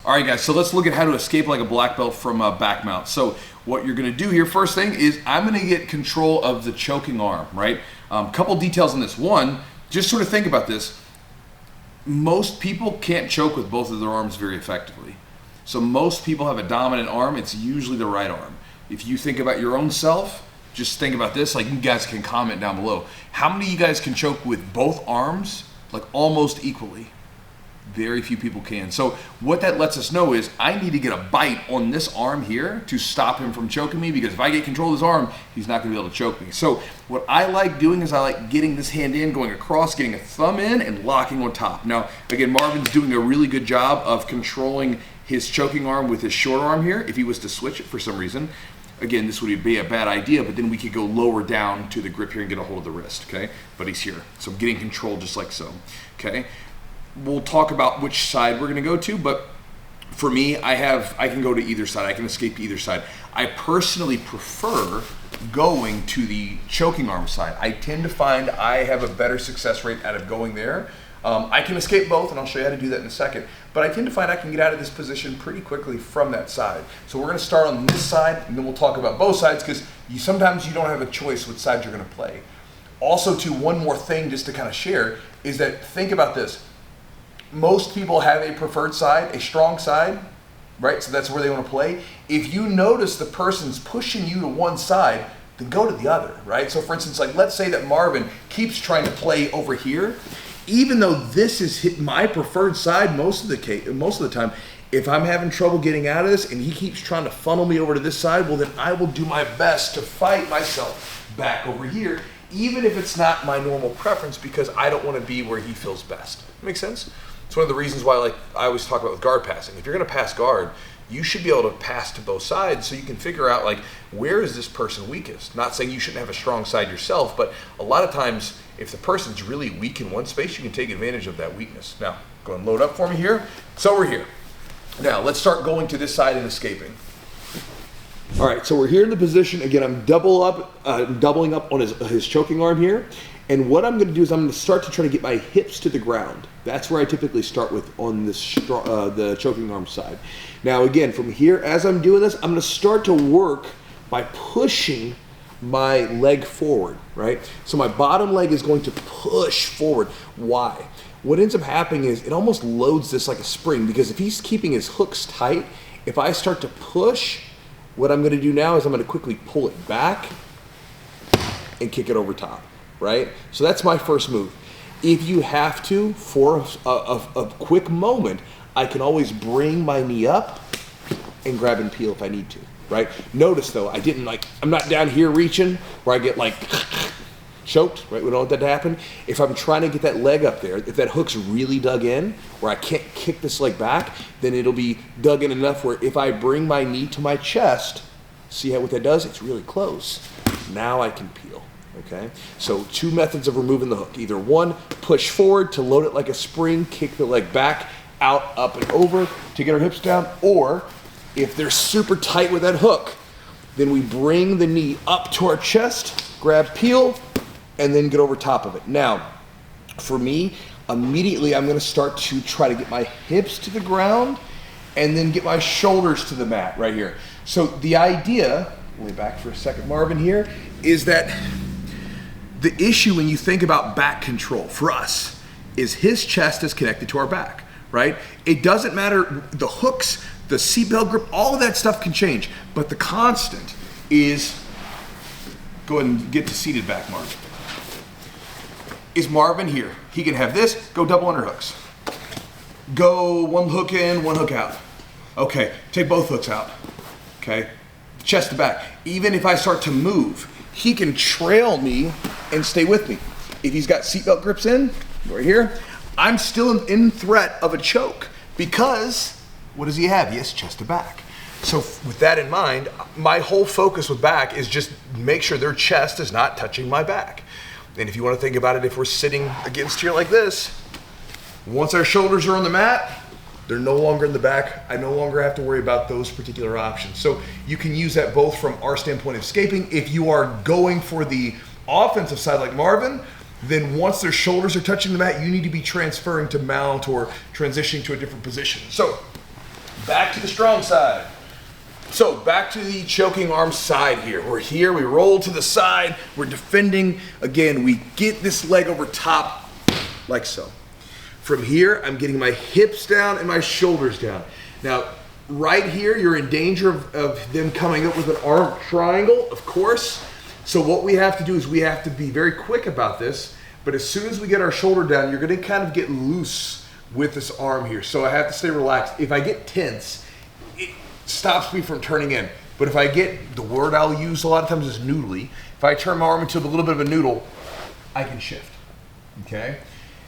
All right, guys, so let's look at how to escape like a black belt from a back mount. So what you're gonna do here, first thing is I'm gonna get control of the choking arm, right? Couple details on this. One, just sort of think about this. Most people can't choke with both of their arms very effectively. So most people have a dominant arm, it's usually the right arm. If you think about your own self, just think about this, like you guys can comment down below. How many of you guys can choke with both arms, like almost equally? Very few people can. So what that lets us know is I need to get a bite on this arm here to stop him from choking me, because if I get control of his arm, he's not gonna be able to choke me. So what I like doing is I like getting this hand in, going across, getting a thumb in, and locking on top. Now, again, Marvin's doing a really good job of controlling his choking arm with his short arm here. If he was to switch it for some reason, again, this would be a bad idea, but then we could go lower down to the grip here and get a hold of the wrist, okay? But he's here, so I'm getting control just like so, okay? We'll talk about which side we're gonna go to, but for me, I can go to either side. I can escape to either side. I personally prefer going to the choking arm side. I tend to find I have a better success rate out of going there. I can escape both, and I'll show you how to do that in a second, but I tend to find I can get out of this position pretty quickly from that side. So we're gonna start on this side, and then we'll talk about both sides, because sometimes you don't have a choice which side you're gonna play. Also, too, one more thing just to kind of share is that, think about this. Most people have a preferred side, a strong side, right? So that's where they want to play. If you notice the person's pushing you to one side, then go to the other, right? So for instance, like let's say that Marvin keeps trying to play over here. Even though this is my preferred side most of the time, if I'm having trouble getting out of this and he keeps trying to funnel me over to this side, well then I will do my best to fight myself back over here, even if it's not my normal preference, because I don't want to be where he feels best. Make sense? It's one of the reasons why I always talk about with guard passing. If you're gonna pass guard, you should be able to pass to both sides so you can figure out like, where is this person weakest? Not saying you shouldn't have a strong side yourself, but a lot of times, if the person's really weak in one space, you can take advantage of that weakness. Now, go ahead and load up for me here. So we're here. Now, let's start going to this side and escaping. All right, so we're here in the position. Again, I'm doubling up on his choking arm here. And what I'm gonna do is I'm gonna start to try to get my hips to the ground. That's where I typically start with on this the choking arm side. Now again, from here, as I'm doing this, I'm gonna start to work by pushing my leg forward, right? So my bottom leg is going to push forward. Why? What ends up happening is it almost loads this like a spring, because if he's keeping his hooks tight, if I start to push, what I'm gonna do now is I'm gonna quickly pull it back and kick it over top. Right? So that's my first move. If you have to, for a quick moment, I can always bring my knee up and grab and peel if I need to, right? Notice though, I'm not down here reaching where I get like choked, right? We don't want that to happen. If I'm trying to get that leg up there, if that hook's really dug in, where I can't kick this leg back, then it'll be dug in enough where if I bring my knee to my chest, see what that does? It's really close. Now I can peel. Okay, so two methods of removing the hook. Either one, push forward to load it like a spring, kick the leg back, out, up, and over to get our hips down. Or if they're super tight with that hook, then we bring the knee up to our chest, grab, peel, and then get over top of it. Now, for me, immediately I'm gonna start to try to get my hips to the ground and then get my shoulders to the mat right here. So the idea, lay back for a second, Marvin here, is that the issue when you think about back control for us is his chest is connected to our back, right? It doesn't matter, the hooks, the seatbelt grip, all of that stuff can change, but the constant is, go ahead and get to seated back, Marvin. Is Marvin here? He can have this, go double underhooks. Go one hook in, one hook out. Okay, take both hooks out, okay? Chest to back. Even if I start to move, he can trail me and stay with me. If he's got seatbelt grips in, right here, I'm still in threat of a choke, because what does he have? He has chest to back. So with that in mind, my whole focus with back is just make sure their chest is not touching my back. And if you want to think about it, if we're sitting against here like this, once our shoulders are on the mat, they're no longer in the back. I no longer have to worry about those particular options. So you can use that both from our standpoint of escaping. If you are going for the offensive side like Marvin, then once their shoulders are touching the mat, you need to be transferring to mount or transitioning to a different position. So back to the strong side. So back to the choking arm side here. We're here, we roll to the side, we're defending. Again, we get this leg over top like so. From here, I'm getting my hips down and my shoulders down. Now, right here, you're in danger of them coming up with an arm triangle, of course. So what we have to do is we have to be very quick about this, but as soon as we get our shoulder down, you're gonna kind of get loose with this arm here. So I have to stay relaxed. If I get tense, it stops me from turning in. But if I get, the word I'll use a lot of times is noodly. If I turn my arm into a little bit of a noodle, I can shift, okay?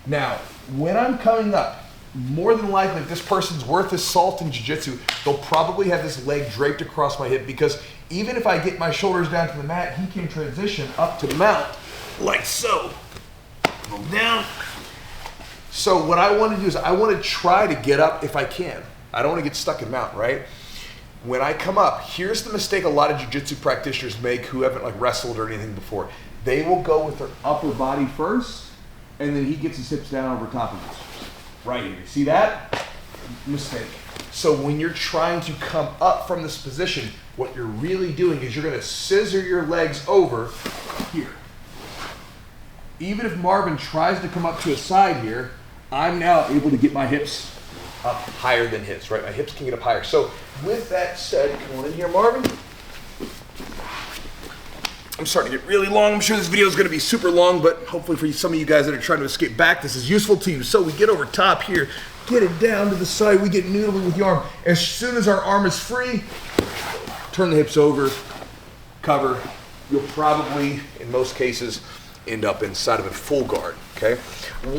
Now, when I'm coming up, more than likely, if this person's worth his salt in jiu-jitsu, they'll probably have this leg draped across my hip, because even if I get my shoulders down to the mat, he can transition up to the mount like so. Go down. So what I want to do is I want to try to get up if I can. I don't want to get stuck in mount, right? When I come up, here's the mistake a lot of jiu-jitsu practitioners make who haven't like wrestled or anything before. They will go with their upper body first, and then he gets his hips down over top of this. Right here, see that? Mistake. So when you're trying to come up from this position, what you're really doing is you're gonna scissor your legs over here. Even if Marvin tries to come up to a side here, I'm now able to get my hips up higher than his, right? My hips can get up higher. So with that said, come on in here, Marvin. I'm starting to get really long. I'm sure this video is going to be super long, but hopefully for some of you guys that are trying to escape back, this is useful to you. So we get over top here, get it down to the side, we get noodling with the arm. As soon as our arm is free, turn the hips over, cover. You'll probably, in most cases, end up inside of a full guard, okay?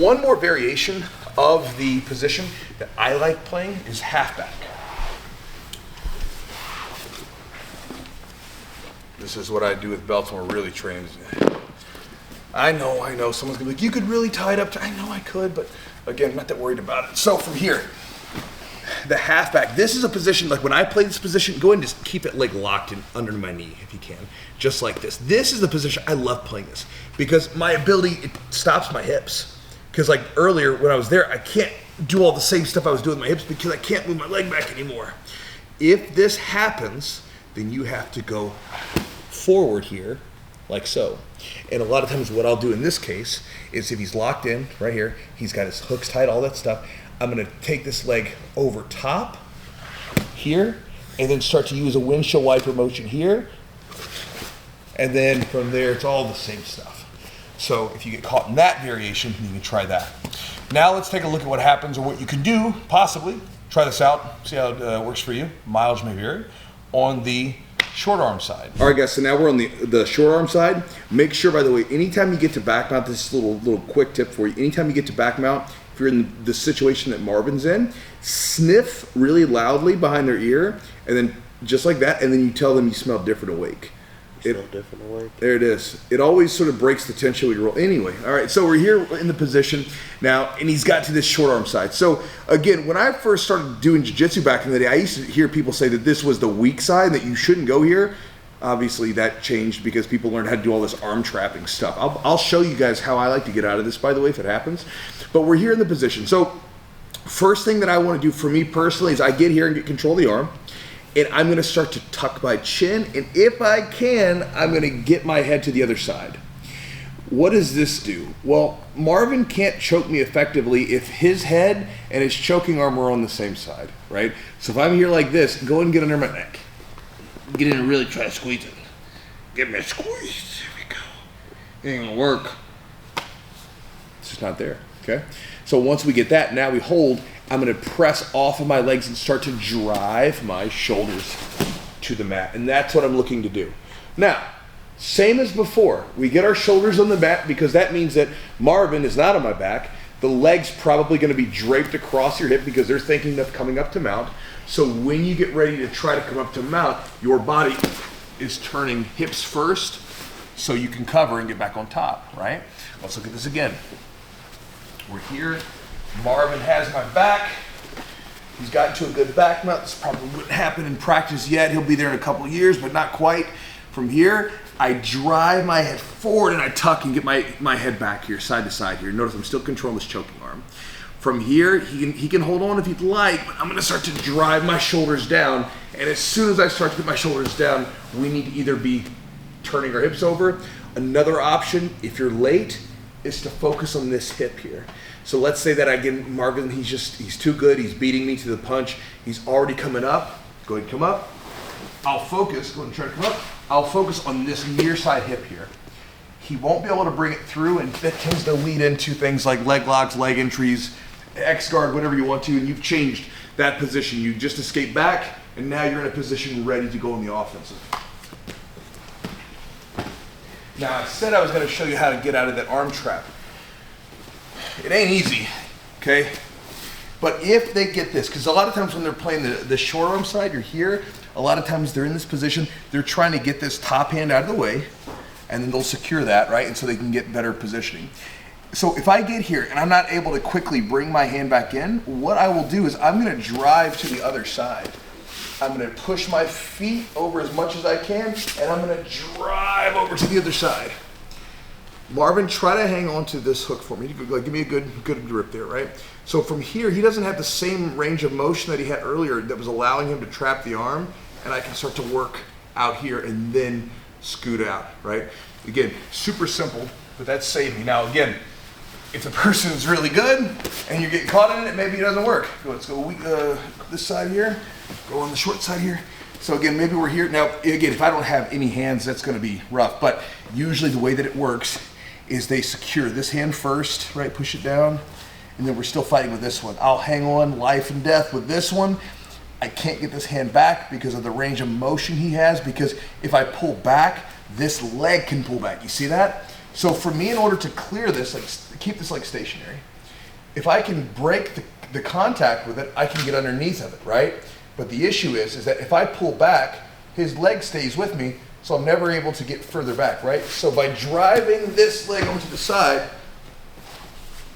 One more variation of the position that I like playing is halfback. This is what I do with belts when we're really trained. I know, someone's gonna be like, you could really tie it up. I know I could, but again, I'm not that worried about it. So from here, the halfback, this is a position, like when I play this position, go ahead and just keep it like locked in under my knee if you can, just like this. This is the position, I love playing this because my ability, it stops my hips. Because like earlier when I was there, I can't do all the same stuff I was doing with my hips because I can't move my leg back anymore. If this happens, then you have to go forward here, like so. And a lot of times what I'll do in this case is if he's locked in right here, he's got his hooks tight, all that stuff, I'm gonna take this leg over top here and then start to use a windshield wiper motion here. And then from there, it's all the same stuff. So if you get caught in that variation, you can try that. Now let's take a look at what happens or what you can do, possibly. Try this out, see how it works for you. Miles may vary. On the short arm side. All right, guys, so now we're on the short arm side. Make sure, by the way, anytime you get to back mount, this is a little quick tip for you. Anytime you get to back mount, if you're in the situation that Marvin's in, sniff really loudly behind their ear, and then just like that, and then you tell them you smell different awake. Different awake. There it is. It always sort of breaks the tension when you roll. Anyway, all right, so we're here in the position now, and he's got to this short arm side. So again, when I first started doing jiu-jitsu back in the day, I used to hear people say that this was the weak side, that you shouldn't go here. Obviously that changed because people learned how to do all this arm trapping stuff. I'll show you guys how I like to get out of this, by the way, if it happens. But we're here in the position. So first thing that I want to do for me personally is I get here and get control of the arm. And I'm gonna start to tuck my chin, and if I can, I'm gonna get my head to the other side. What does this do? Well, Marvin can't choke me effectively if his head and his choking arm are on the same side, right? So if I'm here like this, go and get under my neck. Get in and really try to squeeze it. Give me a squeeze, there we go. It ain't gonna work. It's just not there, okay? So once we get that, now we hold, I'm gonna press off of my legs and start to drive my shoulders to the mat. And that's what I'm looking to do. Now, same as before, we get our shoulders on the mat because that means that Marvin is not on my back. The leg's probably gonna be draped across your hip because they're thinking of coming up to mount. So when you get ready to try to come up to mount, your body is turning hips first so you can cover and get back on top, right? Let's look at this again. We're here. Marvin has my back. He's gotten to a good back mount. This probably wouldn't happen in practice yet. He'll be there in a couple of years, but not quite. From here, I drive my head forward and I tuck and get my head back here, side to side here. Notice I'm still controlling this choking arm. From here, he can hold on if he'd like, but I'm gonna start to drive my shoulders down. And as soon as I start to get my shoulders down, we need to either be turning our hips over. Another option, if you're late, is to focus on this hip here. So let's say that I get Marvin, he's too good, he's beating me to the punch, he's already coming up. Go ahead and come up. I'll focus, go ahead and try to come up. I'll focus on this near side hip here. He won't be able to bring it through, and that tends to lead into things like leg locks, leg entries, X guard, whatever you want to, and you've changed that position. You just escaped back, and now you're in a position ready to go in the offensive. Now, I said I was going to show you how to get out of that arm trap. It ain't easy, okay? But if they get this, because a lot of times when they're playing the short arm side, you're here, a lot of times they're in this position, they're trying to get this top hand out of the way, and then they'll secure that, right? And so they can get better positioning. So if I get here and I'm not able to quickly bring my hand back in, what I will do is I'm gonna drive to the other side. I'm gonna push my feet over as much as I can, and I'm gonna drive over to the other side. Marvin, try to hang on to this hook for me. Like, give me a good grip there, right? So from here, he doesn't have the same range of motion that he had earlier that was allowing him to trap the arm, and I can start to work out here and then scoot out, right? Again, super simple, but that saved me. Now again, if the person's really good and you're getting caught in it, maybe it doesn't work. Let's go this side here, go on the short side here. So again, maybe we're here. Now, again, if I don't have any hands, that's gonna be rough, but usually the way that it works is they secure this hand first, right? Push it down, and then we're still fighting with this one. I'll hang on life and death with this one. I can't get this hand back because of the range of motion he has, because if I pull back, this leg can pull back. You see that? So for me, in order to clear this, like keep this like stationary, if I can break the contact with it, I can get underneath of it, right? But the issue is that if I pull back, his leg stays with me, so I'm never able to get further back, right? So by driving this leg onto the side,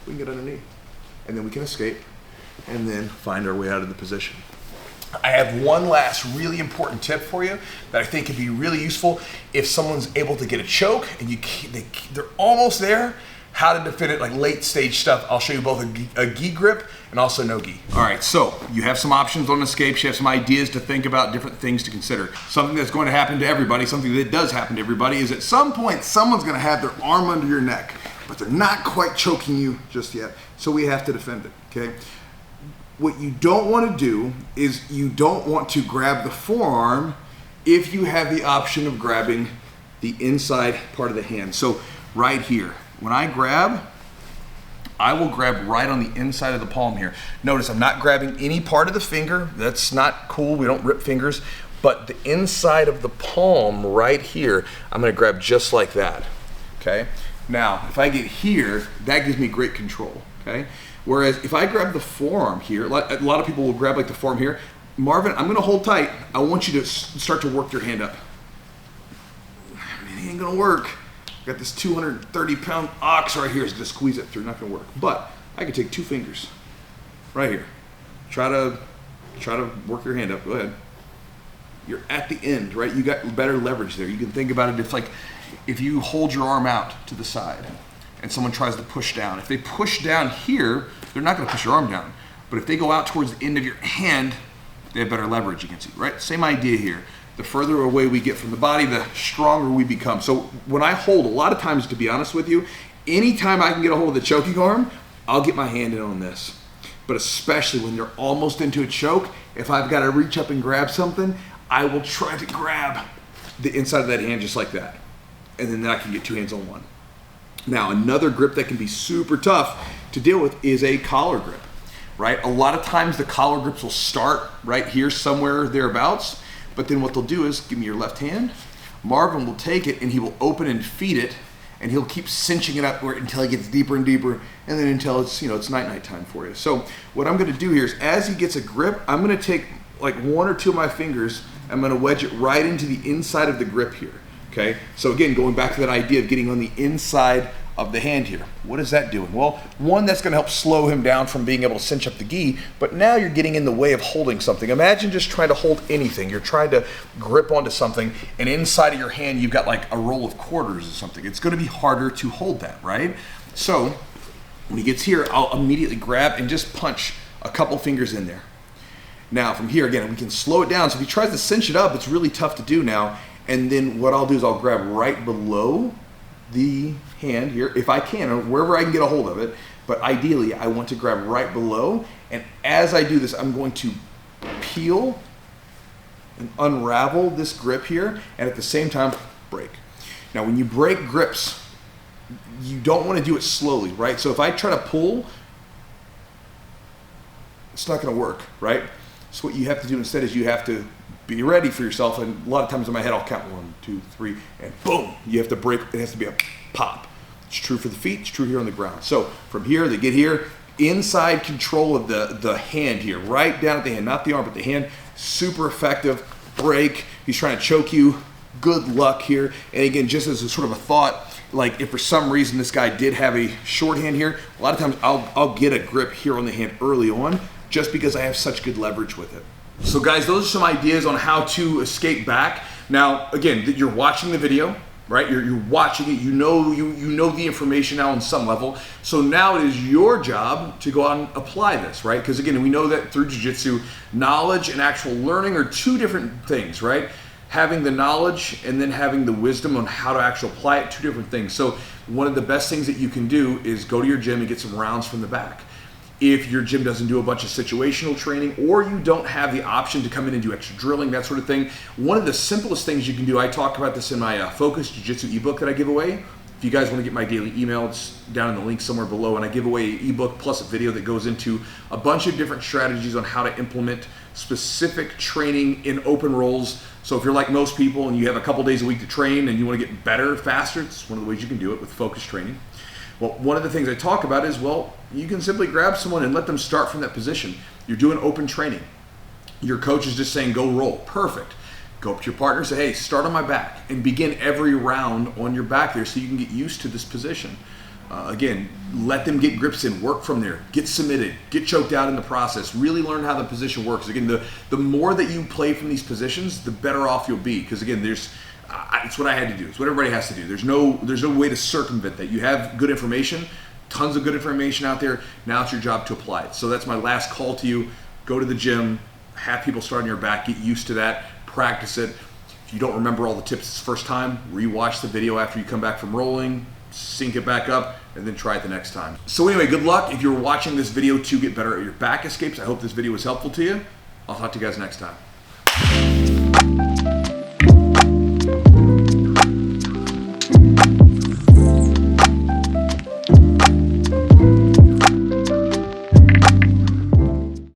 we can get underneath, and then we can escape, and then find our way out of the position. I have one last really important tip for you that I think could be really useful if someone's able to get a choke and they're almost there. How to defend it, like late stage stuff. I'll show you both a gi grip and also no gi. All right, so you have some options on escapes. You have some ideas to think about, different things to consider. Something that's going to happen to everybody, something that does happen to everybody, is at some point someone's going to have their arm under your neck, but they're not quite choking you just yet. So we have to defend it, okay? What you don't want to do is you don't want to grab the forearm if you have the option of grabbing the inside part of the hand. So right here, when I grab, I will grab right on the inside of the palm here. Notice I'm not grabbing any part of the finger. That's not cool. We don't rip fingers. But the inside of the palm right here, I'm going to grab just like that. Okay? Now, if I get here, that gives me great control. Okay? Whereas if I grab the forearm here, a lot of people will grab like the forearm here. Marvin, I'm going to hold tight. I want you to start to work your hand up. It ain't going to work. Got this 230-pound ox right here is gonna squeeze it through, not gonna work. But I can take two fingers right here. Try to work your hand up, go ahead. You're at the end, right? You got better leverage there. You can think about it if you hold your arm out to the side and someone tries to push down. If they push down here, they're not gonna push your arm down. But if they go out towards the end of your hand, they have better leverage against you, right? Same idea here. The further away we get from the body, the stronger we become. So when I hold, a lot of times, to be honest with you, anytime I can get a hold of the choking arm, I'll get my hand in on this. But especially when they're almost into a choke, if I've got to reach up and grab something, I will try to grab the inside of that hand just like that. And then I can get two hands on one. Now, another grip that can be super tough to deal with is a collar grip, right? A lot of times the collar grips will start right here somewhere thereabouts. But then what they'll do is, give me your left hand, Marvin will take it and he will open and feed it, and he'll keep cinching it up until it gets deeper and deeper, and then until it's, it's night time for you. So what I'm gonna do here is, as he gets a grip, I'm gonna take like one or two of my fingers, I'm gonna wedge it right into the inside of the grip here, okay? So again, going back to that idea of getting on the inside of the hand here. What is that doing? Well, one, that's gonna help slow him down from being able to cinch up the gi, but now you're getting in the way of holding something. Imagine just trying to hold anything. You're trying to grip onto something, and inside of your hand, you've got like a roll of quarters or something. It's gonna be harder to hold that, right? So When he gets here, I'll immediately grab and just punch a couple fingers in there. Now from here, again, we can slow it down. So if he tries to cinch it up, it's really tough to do now. And then what I'll do is I'll grab right below the hand here, if I can, or wherever I can get a hold of it. But ideally, I want to grab right below. And as I do this, I'm going to peel and unravel this grip here, and at the same time, break. Now, when you break grips, you don't want to do it slowly, right? So if I try to pull, it's not going to work, right? So what you have to do instead is you have to be ready for yourself. And a lot of times in my head, I'll count 1, 2, 3, and boom, you have to break. It has to be a pop. It's true for the feet, it's true here on the ground. So from here, they get here, inside control of the hand here, right down at the hand, not the arm, but the hand. Super effective. Break. He's trying to choke you. Good luck here. And again, just as a sort of a thought, like if for some reason this guy did have a short hand here, a lot of times I'll get a grip here on the hand early on, just because I have such good leverage with it. So guys, those are some ideas on how to escape back. Now, again, you're watching the video, right? You're watching it, you know the information now on some level. So now it is your job to go out and apply this, right? Because again, we know that through jiu-jitsu, knowledge and actual learning are two different things, right? Having the knowledge and then having the wisdom on how to actually apply it, two different things. So one of the best things that you can do is go to your gym and get some rounds from the back. If your gym doesn't do a bunch of situational training, or you don't have the option to come in and do extra drilling, that sort of thing, one of the simplest things you can do, I talk about this in my Focus Jiu-Jitsu ebook that I give away. If you guys want to get my daily email, it's down in the link somewhere below, and I give away an ebook plus a video that goes into a bunch of different strategies on how to implement specific training in open rolls. So if you're like most people and you have a couple days a week to train and you want to get better faster, it's one of the ways you can do it with focused training. Well, one of the things I talk about is, well, you can simply grab someone and let them start from that position. You're doing open training. Your coach is just saying, go roll. Perfect. Go up to your partner and say, hey, start on my back, and begin every round on your back there so you can get used to this position. Again, let them get grips in, work from there, get submitted, get choked out in the process, really learn how the position works. Again, the more that you play from these positions, the better off you'll be. Because again, it's what I had to do. It's what everybody has to do. There's no way to circumvent that. You have good information, tons of good information out there. Now it's your job to apply it. So that's my last call to you. Go to the gym, have people start on your back, get used to that, practice it. If you don't remember all the tips the first time, rewatch the video after you come back from rolling, sync it back up, and then try it the next time. So anyway, good luck if you're watching this video to get better at your back escapes. I hope this video was helpful to you. I'll talk to you guys next time.